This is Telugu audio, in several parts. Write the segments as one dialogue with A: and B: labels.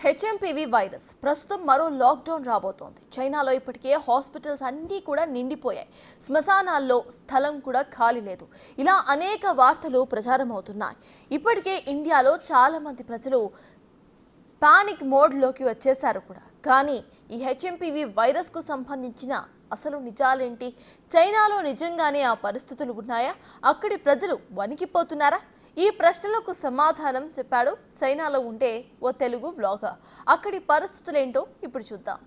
A: హెచ్ఎంపీవీ వైరస్ ప్రస్తుతం మరో లాక్డౌన్ రాబోతోంది. చైనాలో ఇప్పటికే హాస్పిటల్స్ అన్నీ కూడా నిండిపోయాయి. శ్మశానాల్లో స్థలం కూడా ఖాళీ లేదు. ఇలా అనేక వార్తలు ప్రచారం అవుతున్నాయి. ఇప్పటికే ఇండియాలో చాలా మంది ప్రజలు పానిక్ మోడ్లోకి వచ్చేశారు కూడా. కానీ ఈ హెచ్ఎంపీవీ వైరస్కు సంబంధించిన అసలు నిజాలేంటి? చైనాలో నిజంగానే ఆ పరిస్థితులు ఉన్నాయా? అక్కడి ప్రజలు వణికిపోతున్నారా? ఈ ప్రశ్నలకు సమాధానం చెప్పాడు చైనాలో ఉండే ఓ తెలుగు వ్లాగర్. అక్కడి పరిస్థితులేంటో ఇప్పుడు చూద్దాం.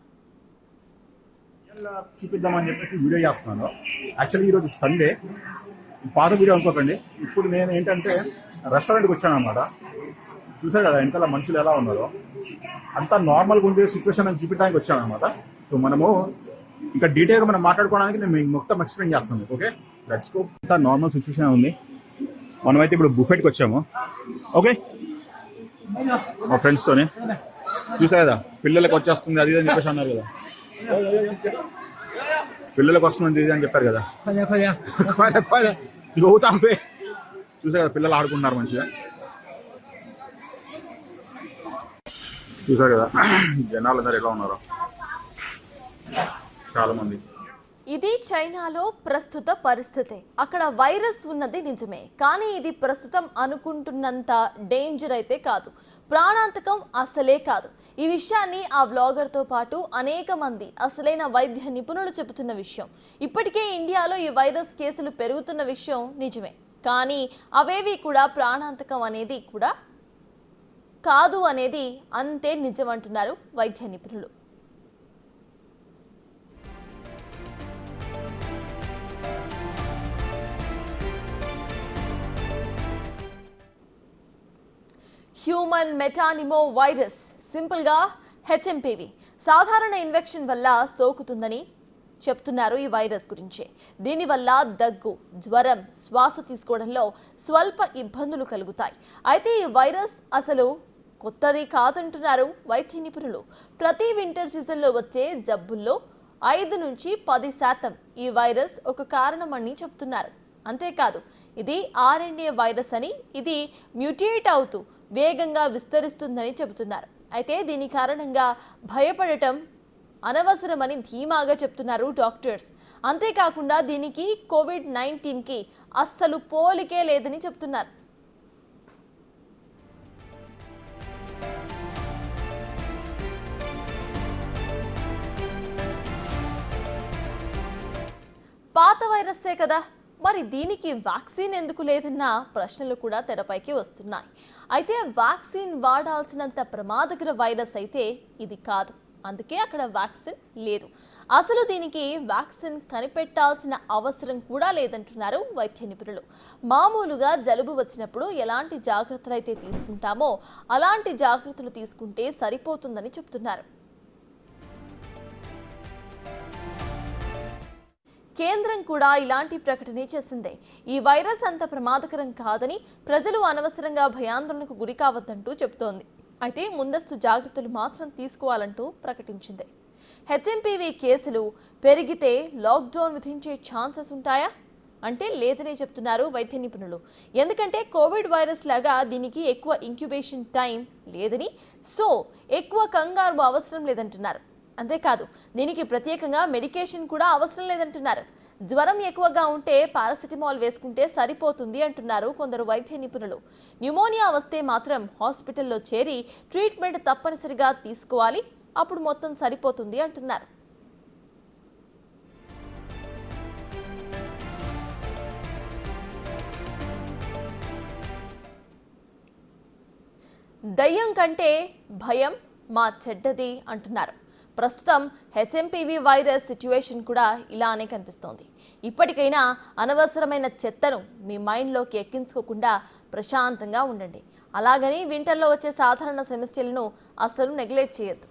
B: చూపిద్దామని చెప్పేసి వీడియో చేస్తున్నాను. యాక్చువల్లీ ఈరోజు సండే, పాత వీడియో అనుకోకండి. ఇప్పుడు నేను ఏంటంటే రెస్టారెంట్కి వచ్చాను అనమాట. చూసారు కదా వెనకాల మనుషులు ఎలా ఉన్నారో, అంతా నార్మల్గా ఉండే సిచ్యువేషన్ అని చూపించడానికి వచ్చాను అనమాట. సో మనము ఇంకా డీటెయిల్గా మనం మాట్లాడుకోవడానికి నేను మీకు మొత్తం ఎక్స్ప్లెయిన్ చేస్తాను. Okay, let's go. అంతా నార్మల్ సిచ్యువేషన్ ఉంది. మనమైతే ఇప్పుడు బుఫెట్కి వచ్చాము. ఓకే, మా ఫ్రెండ్స్తోనే చూసా కదా, పిల్లలకు వచ్చేస్తుంది అది అని చెప్పేసి అన్నారు కదా, పిల్లలకు వస్తుంది ఇది అని చెప్పారు కదా. చూసా కదా, పిల్లలు ఆడుకుంటున్నారు మంచిగా. చూసారు కదా జనాలు అందరు ఎలా ఉన్నారో, చాలా మంది.
A: ఇది చైనాలో ప్రస్తుత పరిస్థితి. అక్కడ వైరస్ ఉన్నది నిజమే, కానీ ఇది ప్రస్తుతం అనుకుంటున్నంత డేంజర్ అయితే కాదు, ప్రాణాంతకం అసలే కాదు. ఈ విషయాన్ని ఆ వ్లాగర్తో పాటు అనేక మంది అసలైన వైద్య నిపుణులు చెబుతున్న విషయం. ఇప్పటికే ఇండియాలో ఈ వైరస్ కేసులు పెరుగుతున్న విషయం నిజమే, కానీ అవేవి కూడా ప్రాణాంతకం అనేది కూడా కాదు అనేది అంతే నిజమంటున్నారు వైద్య నిపుణులు. హ్యూమన్ మెటానిమో వైరస్, సింపుల్గా హెచ్ఎంపీవీ, సాధారణ ఇన్ఫెక్షన్ వల్ల సోకుతుందని చెప్తున్నారు ఈ వైరస్ గురించి. దీనివల్ల దగ్గు, జ్వరం, శ్వాస తీసుకోవడంలో స్వల్ప ఇబ్బందులు కలుగుతాయి. అయితే ఈ వైరస్ అసలు కొత్తది కాదంటున్నారు వైద్య నిపుణులు. ప్రతి వింటర్ సీజన్లో వచ్చే జబ్బుల్లో 5 నుంచి 10% ఈ వైరస్ ఒక కారణమని చెప్తున్నారు. అంతేకాదు, ఇది RNA వైరస్ అని, ఇది మ్యూటేట్ అవుతూ వేగంగా విస్తరిస్తుందని చెబుతున్నారు. అయితే దీని కారణంగా భయపడటం అనవసరమని ధీమాగా చెప్తున్నారు డాక్టర్స్. అంతేకాకుండా దీనికి COVID-19కి అస్సలు పోలికే లేదని చెప్తున్నారు. పాత వైరస్సే కదా, మరి దీనికి వ్యాక్సిన్ ఎందుకు లేదన్న ప్రశ్నలు కూడా తెరపైకి వస్తున్నాయి. అయితే వ్యాక్సిన్ వాడాల్సినంత ప్రమాదకర వైరస్ అయితే ఇది కాదు, అందుకే అక్కడ వ్యాక్సిన్ లేదు. అసలు దీనికి వ్యాక్సిన్ కనిపెట్టాల్సిన అవసరం కూడా లేదంటున్నారు వైద్య నిపుణులు. మామూలుగా జలుబు వచ్చినప్పుడు ఎలాంటి జాగ్రత్తలు అయితే తీసుకుంటామో అలాంటి జాగ్రత్తలు తీసుకుంటే సరిపోతుందని చెప్తున్నారు. కేంద్రం కూడా ఇలాంటి ప్రకటనే చేసిందే. ఈ వైరస్ అంత ప్రమాదకరం కాదని, ప్రజలు అనవసరంగా భయాందోళనకు గురి కావద్దంటూ చెబుతోంది. అయితే ముందస్తు జాగ్రత్తలు మాత్రం తీసుకోవాలంటూ ప్రకటించింది. హెచ్ఎంపీవీ కేసులు పెరిగితే లాక్డౌన్ విధించే ఛాన్సెస్ ఉంటాయా అంటే లేదనే చెప్తున్నారు వైద్య నిపుణులు. ఎందుకంటే కోవిడ్ వైరస్ లాగా దీనికి ఎక్కువ ఇంక్యుబేషన్ టైం లేదని, సో ఎక్కువ కంగారు అవసరం లేదంటున్నారు. అంతేకాదు, దీనికి ప్రత్యేకంగా మెడికేషన్ కూడా అవసరం లేదంటున్నారు. జ్వరం ఎక్కువగా ఉంటే పారాసిటమాల్ వేసుకుంటే సరిపోతుంది అంటున్నారు కొందరు వైద్య నిపుణులు. న్యూమోనియా వస్తే మాత్రం హాస్పిటల్లో చేరి ట్రీట్మెంట్ తప్పనిసరిగా తీసుకోవాలి, అప్పుడు మొత్తం సరిపోతుంది అంటున్నారు. దయ్యం కంటే భయం మా చెడ్డది అంటున్నారు. ప్రస్తుతం హెచ్ఎంపీవీ వైరస్ సిచ్యువేషన్ కూడా ఇలానే కనిపిస్తోంది. ఇప్పటికైనా అనవసరమైన చెత్తను మీ మైండ్లోకి ఎక్కించుకోకుండా ప్రశాంతంగా ఉండండి. అలాగని వింటర్లో వచ్చే సాధారణ సమస్యలను అస్సలు నెగ్లెక్ట్ చేయొద్దు.